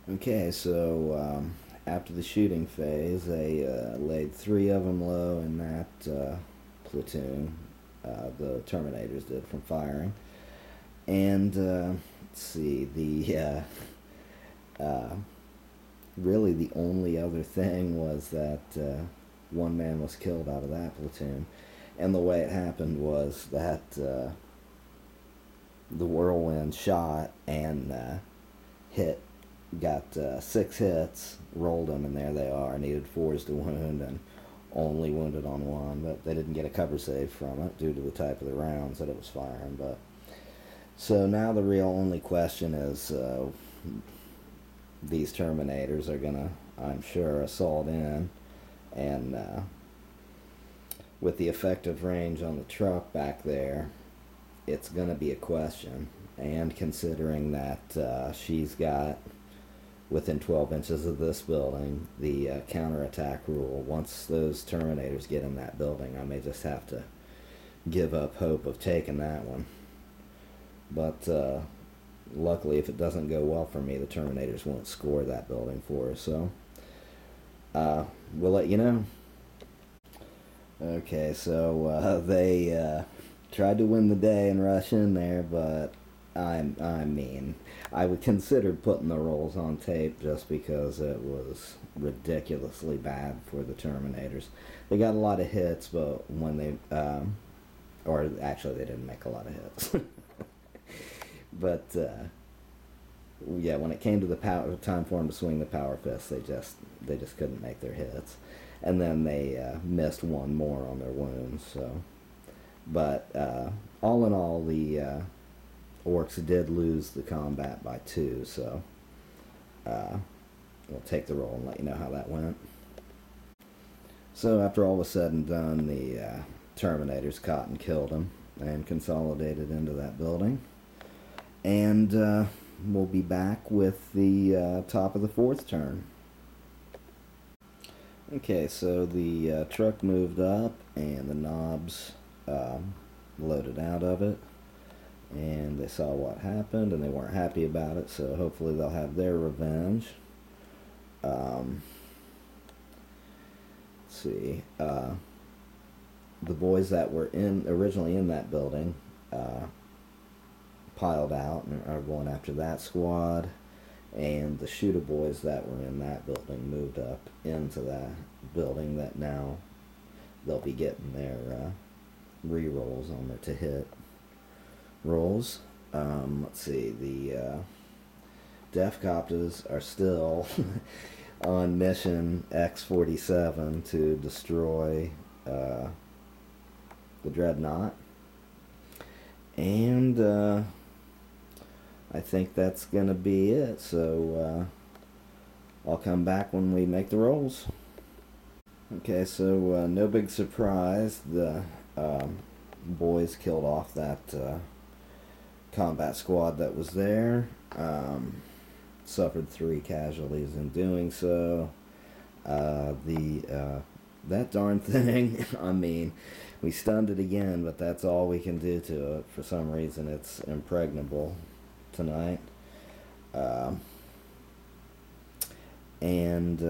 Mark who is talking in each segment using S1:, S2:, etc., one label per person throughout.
S1: Okay, so after the shooting phase, they laid three of them low in that platoon. The Terminators did from firing, and let's see, the really the only other thing was that one man was killed out of that platoon, and the way it happened was that the whirlwind shot and hit got six hits, rolled them, and there they are. Needed fours to wound, and only wounded on one, but they didn't get a cover save from it due to the type of the rounds that it was firing. But so now the real only question is these Terminators are gonna, I'm sure, assault in, and with the effective range on the truck back there, it's gonna be a question. And considering that she's got within 12 inches of this building the counterattack rule, once those Terminators get in that building, I may just have to give up hope of taking that one. But luckily, if it doesn't go well for me, the Terminators won't score that building for us, so we'll let you know. Okay, so they tried to win the day and rush in there, but I mean, I would consider putting the rolls on tape just because it was ridiculously bad for the Terminators. They got a lot of hits, but when they, or actually they didn't make a lot of hits. But yeah, when it came to the time for them to swing the power fist, they just couldn't make their hits, and then they missed one more on their wounds. So, but all in all, the orks did lose the combat by 2, so we'll take the roll and let you know how that went. So after all was said and done, the Terminators caught and killed him and consolidated into that building. And we'll be back with the top of the 4th turn. Okay, so the truck moved up and the knobs loaded out of it. And they saw what happened, and they weren't happy about it, so hopefully they'll have their revenge. Let's see. The boys that were originally in that building piled out and are going after that squad, and the shooter boys that were in that building moved up into that building that now they'll be getting their re-rolls on their to-hit rolls. Let's see, the Def Copters are still on mission X-47 to destroy the Dreadnought, and I think that's gonna be it, so I'll come back when we make the rolls. Okay, so no big surprise, the boys killed off that combat squad that was there. Suffered 3 casualties in doing so. That darn thing, I mean, we stunned it again, but that's all we can do to it. For some reason, it's impregnable tonight. And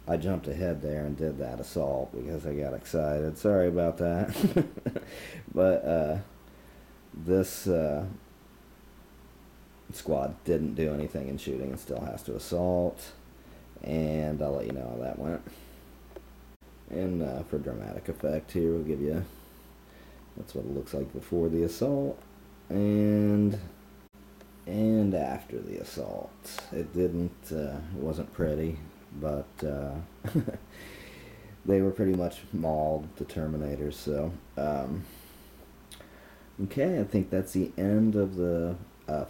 S1: I jumped ahead there and did that assault because I got excited. Sorry about that. But this squad didn't do anything in shooting and still has to assault, and I'll let you know how that went. And for dramatic effect here, we'll give you, that's what it looks like before the assault and after the assault. It wasn't pretty, but they were pretty much mauled, the Terminators. So okay, I think that's the end of the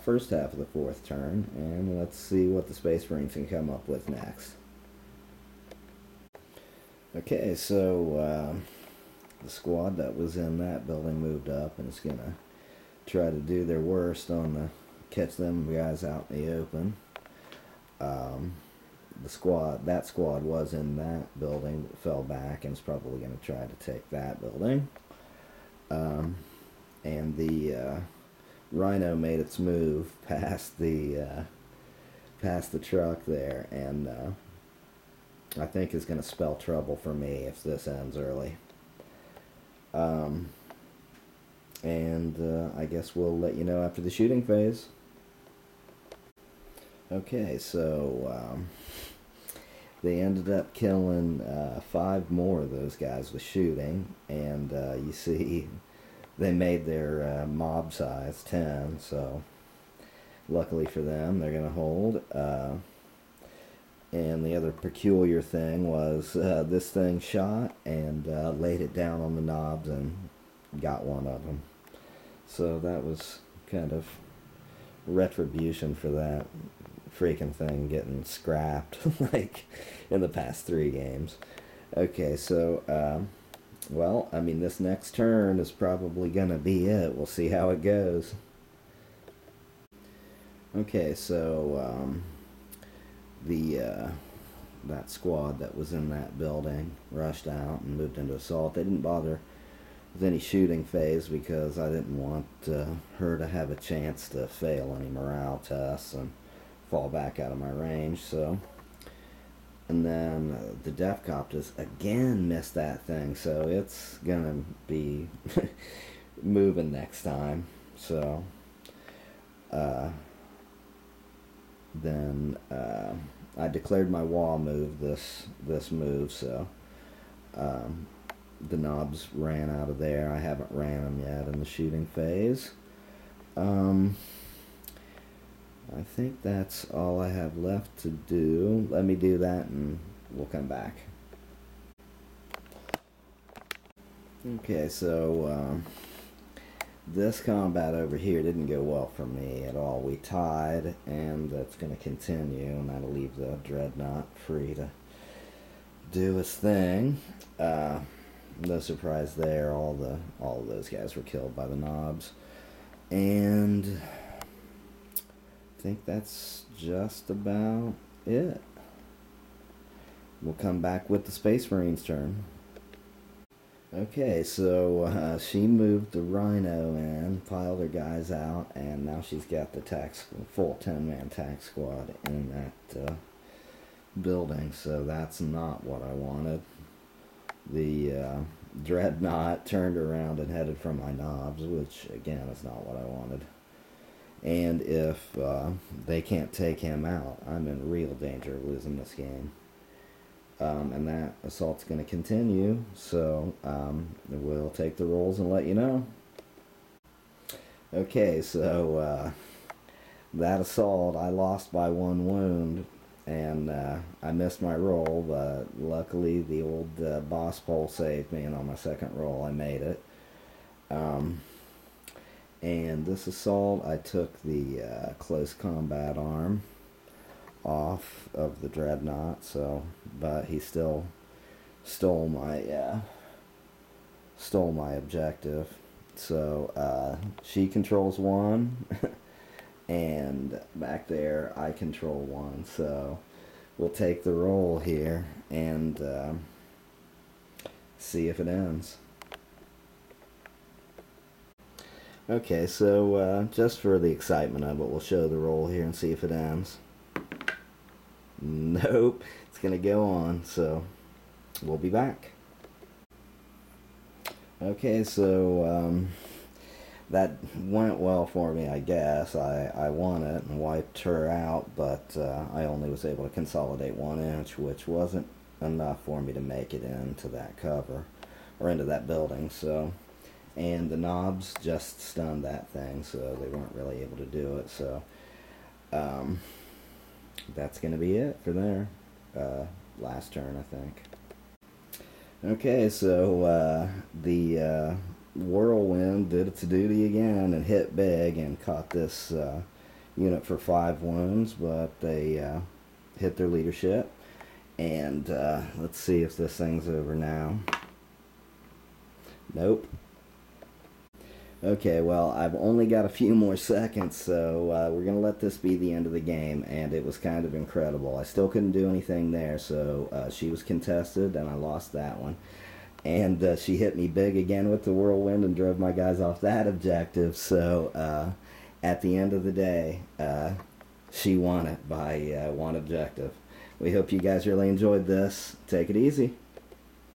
S1: first half of the 4th turn, and let's see what the Space Marines can come up with next. Okay, so the squad that was in that building moved up and is gonna try to do their worst on the catch them guys out in the open. That squad was in that building, but fell back and is probably going to try to take that building. And the Rhino made its move past past the truck there, and I think is going to spell trouble for me if this ends early. And I guess we'll let you know after the shooting phase. Okay, so they ended up killing 5 more of those guys with shooting, and you see they made their mob size 10, so luckily for them, they're going to hold. And the other peculiar thing was this thing shot and laid it down on the knobs and got one of them. So that was kind of retribution for that freaking thing getting scrapped like in the past 3 games. Okay, so well, I mean, this next turn is probably gonna be it. We'll see how it goes. Okay, so that squad that was in that building rushed out and moved into assault. They didn't bother with any shooting phase because I didn't want her to have a chance to fail any morale tests and fall back out of my range. So, and then the Def Copters again missed that thing, so it's gonna be moving next time. So then I declared my wall move this move, so the knobs ran out of there. I haven't ran them yet in the shooting phase. I think that's all I have left to do. Let me do that and we'll come back. Okay, so this combat over here didn't go well for me at all. We tied, and that's going to continue, and that'll leave the Dreadnought free to do his thing. No surprise there. All of those guys were killed by the knobs, and I think that's just about it. We'll come back with the Space Marine's turn. Okay, so she moved the Rhino in, piled her guys out, and now she's got the full 10-man tac squad in that building, so that's not what I wanted. The Dreadnought turned around and headed for my knobs, which, again, is not what I wanted. And if they can't take him out, I'm in real danger of losing this game. And that assault's going to continue, so we'll take the rolls and let you know. Okay, so that assault, I lost by 1 wound, and I missed my roll, but luckily the old boss pole saved me, and on my second roll I made it. And this assault, I took the close combat arm off of the Dreadnought, so but he still stole my objective. So she controls 1 and back there I control 1, so we'll take the roll here and see if it ends. Okay, so just for the excitement of it, we'll show the roll here and see if it ends. Nope, it's gonna go on, so we'll be back. Okay, so that went well for me, I guess. I won it and wiped her out, but I only was able to consolidate 1 inch, which wasn't enough for me to make it into that cover, or into that building, so. And the knobs just stunned that thing, so they weren't really able to do it, so. That's going to be it for their last turn, I think. Okay, so the whirlwind did its duty again and hit big and caught this unit for 5 wounds, but they hit their leadership. And let's see if this thing's over now. Nope. Okay, well, I've only got a few more seconds, so we're going to let this be the end of the game, and it was kind of incredible. I still couldn't do anything there, so she was contested, and I lost that one. And she hit me big again with the whirlwind and drove my guys off that objective, so at the end of the day, She won it by one objective. We hope you guys really enjoyed this. Take it easy.